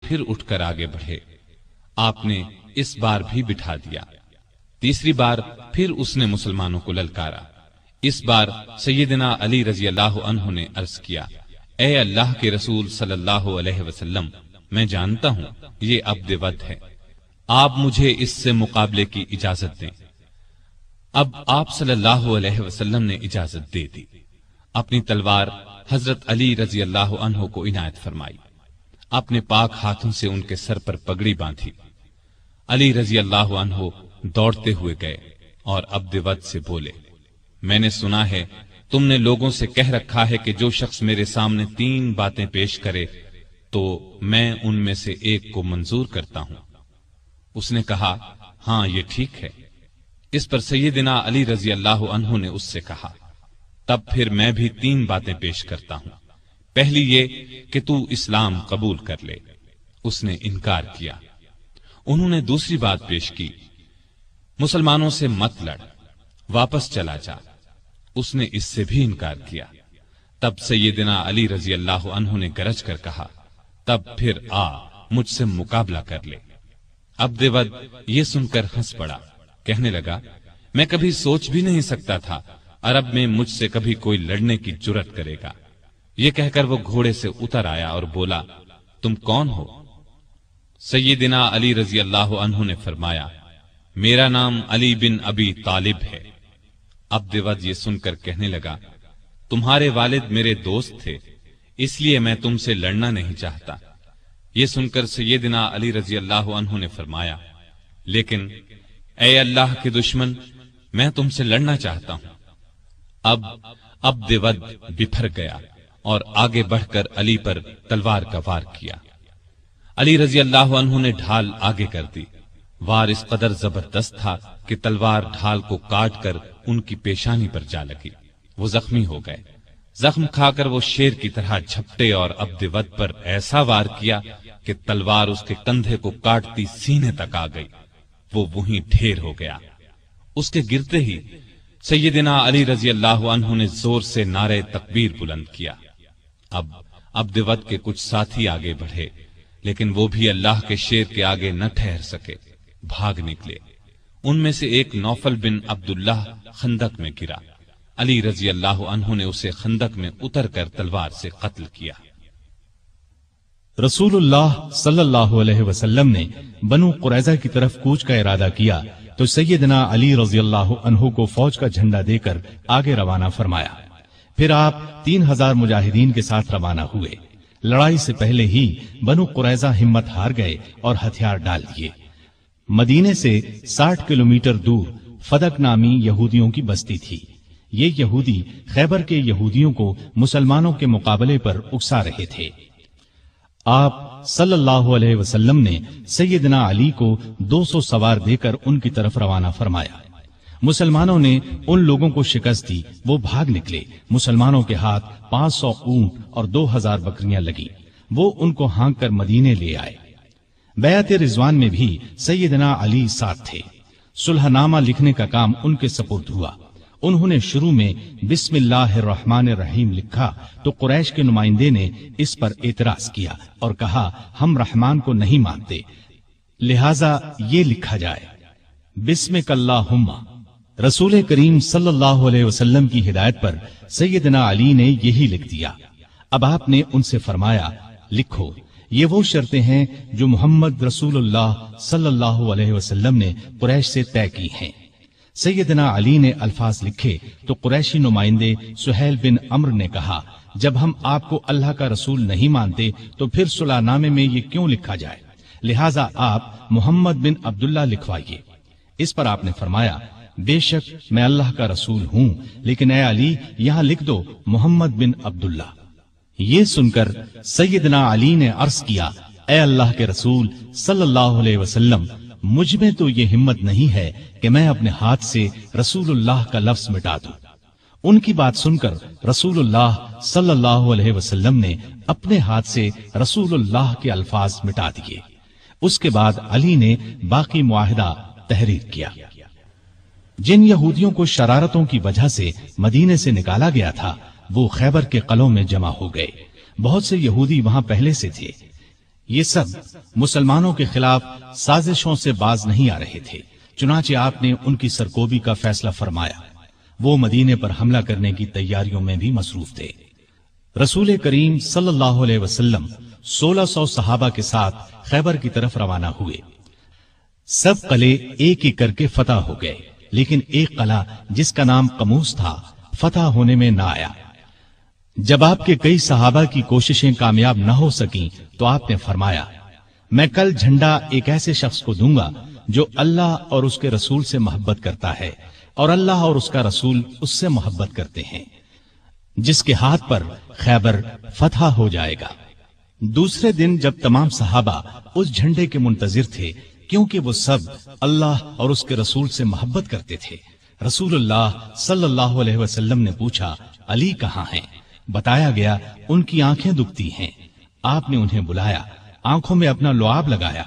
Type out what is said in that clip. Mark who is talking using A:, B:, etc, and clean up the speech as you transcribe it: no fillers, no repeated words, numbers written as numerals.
A: پھر اٹھ کر آگے بڑھے۔ آپ نے اس بار بھی بٹھا دیا۔ تیسری بار پھر اس نے مسلمانوں کو للکارا۔ اس بار سیدنا علی رضی اللہ عنہ نے عرض کیا، اے اللہ کے رسول صلی اللہ علیہ وسلم، میں جانتا ہوں یہ عبد ود ہے، آپ مجھے اس سے مقابلے کی اجازت دیں۔ اب آپ صلی اللہ علیہ وسلم نے اجازت دے دی۔ اپنی تلوار حضرت علی رضی اللہ عنہ کو عنایت فرمائی، اپنے پاک ہاتھوں سے ان کے سر پر پگڑی باندھی۔ علی رضی اللہ عنہ دوڑتے ہوئے گئے اور عبد ود سے بولے، میں نے سنا ہے تم نے لوگوں سے کہہ رکھا ہے کہ جو شخص میرے سامنے 3 باتیں پیش کرے تو میں ان میں سے ایک کو منظور کرتا ہوں۔ اس نے کہا، ہاں یہ ٹھیک ہے۔ اس پر سیدنا علی رضی اللہ عنہ نے اس سے کہا، تب پھر میں بھی 3 باتیں پیش کرتا ہوں۔ پہلی یہ کہ تو اسلام قبول کر لے۔ اس نے انکار کیا۔ انہوں نے دوسری بات پیش کی، مسلمانوں سے مت لڑ، واپس چلا جا۔ اس نے اس سے بھی انکار کیا۔ تب سیدنا علی رضی اللہ عنہ نے گرج کر کہا، تب پھر آ مجھ سے مقابلہ کر لے۔ عبد ود یہ سن کر ہنس پڑا، کہنے لگا، میں کبھی سوچ بھی نہیں سکتا تھا عرب میں مجھ سے کبھی کوئی لڑنے کی جرأت کرے گا۔ یہ کہہ کر وہ گھوڑے سے اتر آیا اور بولا، تم کون ہو؟ سیدنا علی رضی اللہ عنہ نے فرمایا، میرا نام علی بن ابی طالب ہے۔ عبد ود یہ سن کر کہنے لگا، تمہارے والد میرے دوست تھے، اس لیے میں تم سے لڑنا نہیں چاہتا۔ یہ سن کر سیدنا علی رضی اللہ عنہ نے فرمایا، لیکن اے اللہ کے دشمن، میں تم سے لڑنا چاہتا ہوں۔ اب عبد ود بپھر گیا اور آگے بڑھ کر علی پر تلوار کا وار کیا۔ علی رضی اللہ عنہ نے ڈھال آگے کر دی۔ وار اس قدر زبردست تھا کہ تلوار ڈھال کو کاٹ کر ان کی پیشانی پر جا لگی۔ وہ زخمی ہو گئے۔ زخم کھا کر وہ شیر کی طرح جھپٹے اور عبد ود پر ایسا وار کیا کہ تلوار اس کے کندھے کو کاٹتی سینے تک آ گئی۔ وہ وہیں ڈھیر ہو گیا۔ اس کے گرتے ہی سیدنا علی رضی اللہ عنہ نے زور سے نعرہ تکبیر بلند کیا۔ اب عبد ود کے کچھ ساتھی آگے بڑھے، لیکن وہ بھی اللہ کے شیر کے آگے نہ ٹھہر سکے، بھاگ نکلے۔ ان میں سے ایک نوفل بن عبداللہ خندق میں گرا۔ علی رضی اللہ عنہ نے اسے خندق میں اتر کر تلوار سے قتل کیا۔
B: رسول اللہ صلی اللہ علیہ وسلم نے بنو قریظہ کی طرف کوچ کا ارادہ کیا تو سیدنا علی رضی اللہ عنہ کو فوج کا جھنڈا دے کر آگے روانہ فرمایا۔ پھر آپ 3000 مجاہدین کے ساتھ روانہ ہوئے۔ لڑائی سے پہلے ہی بنو قریظہ ہمت ہار گئے اور ہتھیار ڈال دیے۔ مدینے سے 60 کلومیٹر دور فدق نامی یہودیوں کی بستی تھی۔ یہ یہودی خیبر کے یہودیوں کو مسلمانوں کے مقابلے پر اکسا رہے تھے۔ آپ صلی اللہ علیہ وسلم نے سیدنا علی کو 200 سوار دے کر ان کی طرف روانہ فرمایا۔ مسلمانوں نے ان لوگوں کو شکست دی، وہ بھاگ نکلے۔ مسلمانوں کے ہاتھ 500 اونٹ اور 2000 بکریاں لگی۔ وہ ان کو ہانک کر مدینے لے آئے۔ بیعت رضوان میں بھی سیدنا علی ساتھ تھے۔ صلح نامہ لکھنے کا کام ان کے سپرد ہوا۔ انہوں نے شروع میں بسم اللہ الرحمن الرحیم لکھا تو قریش کے نمائندے نے اس پر اعتراض کیا اور کہا، ہم رحمان کو نہیں مانتے، لہذا یہ لکھا جائے بسمک اللہم۔ رسول کریم صلی اللہ علیہ وسلم کی ہدایت پر سیدنا علی نے یہی لکھ دیا۔ اب آپ نے ان سے فرمایا، لکھو، یہ وہ شرطیں ہیں جو محمد رسول اللہ صلی اللہ علیہ وسلم نے قریش سے طے کی ہیں۔ سیدنا علی نے الفاظ لکھے تو قریشی نمائندے سہیل بن عمرو نے کہا، جب ہم آپ کو اللہ کا رسول نہیں مانتے تو پھر صلح نامے میں یہ کیوں لکھا جائے؟ لہٰذا آپ محمد بن عبداللہ لکھوائیے۔ اس پر آپ نے فرمایا، بے شک میں اللہ کا رسول ہوں، لیکن اے علی یہاں لکھ دو محمد بن عبداللہ۔ یہ سن کر سیدنا علی نے عرض کیا، اے اللہ کے رسول صلی اللہ علیہ وسلم، مجھ میں تو یہ ہمت نہیں ہے کہ میں اپنے ہاتھ سے رسول اللہ کا لفظ مٹا دوں۔ ان کی بات سن کر رسول اللہ صلی اللہ علیہ وسلم نے اپنے ہاتھ سے رسول اللہ کے الفاظ مٹا دیے۔ اس کے بعد علی نے باقی معاہدہ تحریر کیا۔ جن یہودیوں کو شرارتوں کی وجہ سے مدینے سے نکالا گیا تھا وہ خیبر کے قلعوں میں جمع ہو گئے۔ بہت سے یہودی وہاں پہلے سے تھے۔ یہ سب مسلمانوں کے خلاف سازشوں سے باز نہیں آ رہے تھے، چنانچہ آپ نے ان کی سرکوبی کا فیصلہ فرمایا۔ وہ مدینے پر حملہ کرنے کی تیاریوں میں بھی مصروف تھے۔ رسول کریم صلی اللہ علیہ وسلم 1600 صحابہ کے ساتھ خیبر کی طرف روانہ ہوئے۔ سب قلعے ایک ایک کر کے فتح ہو گئے، لیکن ایک قلعہ جس کا نام قموس تھا فتح ہونے میں نہ آیا۔ جب آپ کے کئی صحابہ کی کوششیں کامیاب نہ ہو سکیں تو آپ نے فرمایا، میں کل جھنڈا ایک ایسے شخص کو دوں گا جو اللہ اور اس کے رسول سے محبت کرتا ہے اور اللہ اور اس کا رسول اس سے محبت کرتے ہیں، جس کے ہاتھ پر خیبر فتح ہو جائے گا۔ دوسرے دن جب تمام صحابہ اس جھنڈے کے منتظر تھے، کیونکہ وہ سب اللہ اور اس کے رسول سے محبت کرتے تھے، رسول اللہ صلی اللہ علیہ وسلم نے پوچھا، علی کہاں ہیں؟ بتایا گیا ان کی آنکھیں دکھتی ہیں۔ آپ نے انہیں بلایا، آنکھوں میں اپنا لعاب لگایا